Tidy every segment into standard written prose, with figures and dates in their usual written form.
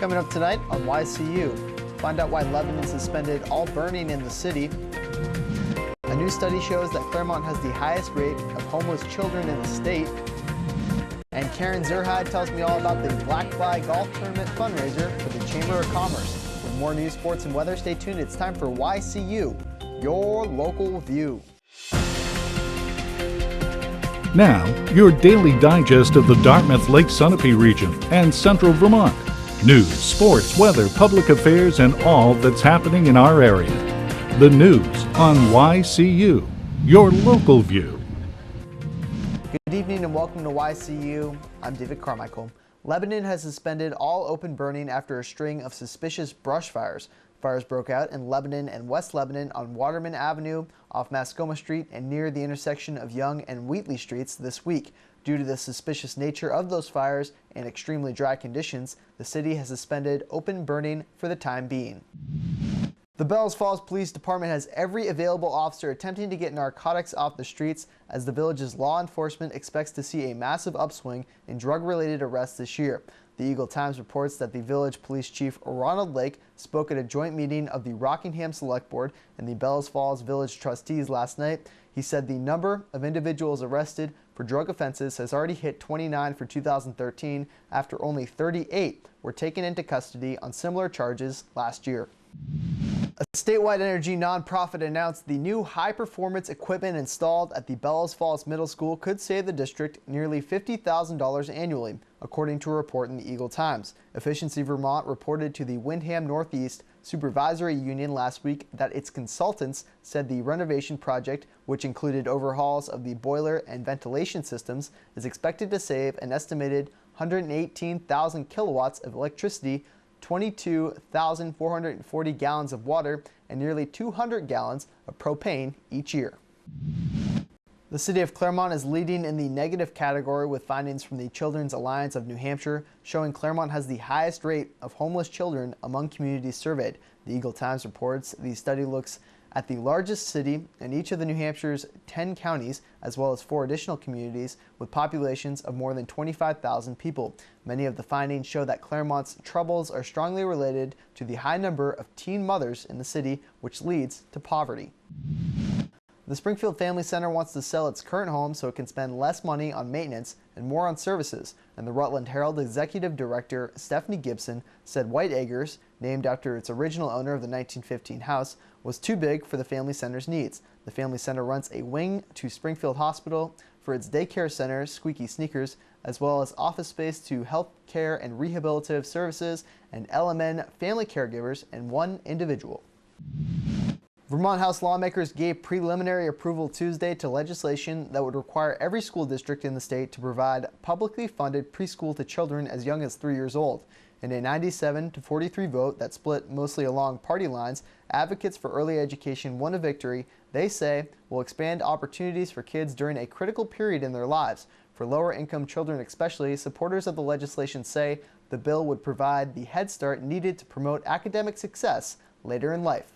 Coming up tonight on YCU, find out why Lebanon suspended all burning in the city. A new study shows that Claremont has the highest rate of homeless children in the state. And Karen Zerhide tells me all about the Black Fly Golf Tournament fundraiser for the Chamber of Commerce. For more news, sports, and weather, stay tuned. It's time for YCU, your local view. Now, your daily digest of the Dartmouth Lake Sunapee region and central Vermont. News, sports, weather, public affairs, and all that's happening in our area. The news on YCU, your local view. Good evening and welcome to YCU. I'm David Carmichael. Lebanon has suspended all open burning after a string of suspicious brush fires. Fires broke out in Lebanon and West Lebanon on Waterman Avenue, off Mascoma Street, and near the intersection of Young and Wheatley Streets this week. Due to the suspicious nature of those fires and extremely dry conditions, the city has suspended open burning for the time being. The Bells Falls Police Department has every available officer attempting to get narcotics off the streets as the village's law enforcement expects to see a massive upswing in drug-related arrests this year. The Eagle Times reports that the village police chief Ronald Lake spoke at a joint meeting of the Rockingham Select Board and the Bells Falls Village trustees last night. He said the number of individuals arrested for drug offenses has already hit 29 for 2013 after only 38 were taken into custody on similar charges last year. A statewide energy nonprofit announced the new high-performance equipment installed at the Bellows Falls Middle School could save the district nearly $50,000 annually, according to a report in the Eagle Times. Efficiency Vermont reported to the Windham Northeast Supervisory Union last week that its consultants said the renovation project, which included overhauls of the boiler and ventilation systems, is expected to save an estimated 118,000 kilowatts of electricity, 22,440 gallons of water, and nearly 200 gallons of propane each year. The city of Claremont is leading in the negative category with findings from the Children's Alliance of New Hampshire showing Claremont has the highest rate of homeless children among communities surveyed. The Eagle Times reports the study looks at the largest city in each of the New Hampshire's 10 counties, as well as 4 additional communities with populations of more than 25,000 people. Many of the findings show that Claremont's troubles are strongly related to the high number of teen mothers in the city, which leads to poverty. The Springfield Family Center wants to sell its current home so it can spend less money on maintenance and more on services, and the Rutland Herald Executive Director Stephanie Gibson said White Acres, named after its original owner of the 1915 house, was too big for the Family Center's needs. The Family Center rents a wing to Springfield Hospital for its daycare center, Squeaky Sneakers, as well as office space to health care and rehabilitative services and LMN family caregivers and one individual. Vermont House lawmakers gave preliminary approval Tuesday to legislation that would require every school district in the state to provide publicly funded preschool to children as young as 3 years old. In a 97-43 vote that split mostly along party lines, advocates for early education won a victory they say will expand opportunities for kids during a critical period in their lives. For lower-income children especially, supporters of the legislation say the bill would provide the head start needed to promote academic success later in life.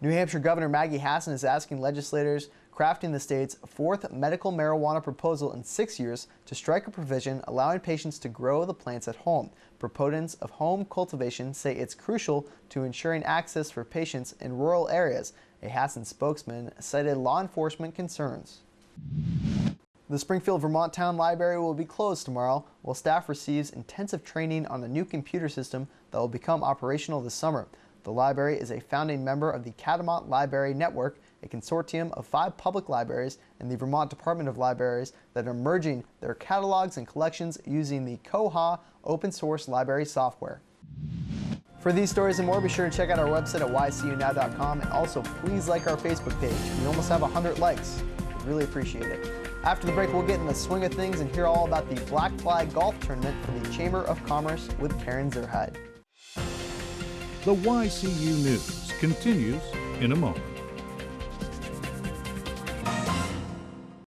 New Hampshire Governor Maggie Hassan is asking legislators crafting the state's 4th medical marijuana proposal in 6 years to strike a provision allowing patients to grow the plants at home. Proponents of home cultivation say it's crucial to ensuring access for patients in rural areas. A Hassan spokesman cited law enforcement concerns. The Springfield Vermont Town Library will be closed tomorrow while staff receives intensive training on a new computer system that will become operational this summer. The library is a founding member of the Catamount Library Network, a consortium of 5 public libraries and the Vermont Department of Libraries that are merging their catalogs and collections using the Koha open source library software. For these stories and more, be sure to check out our website at ycunow.com, and also please like our Facebook page. We almost have 100 likes. We'd really appreciate it. After the break, we'll get in the swing of things and hear all about the Black Fly Golf Tournament for the Chamber of Commerce with Karen Zerhide. The YCU News continues in a moment.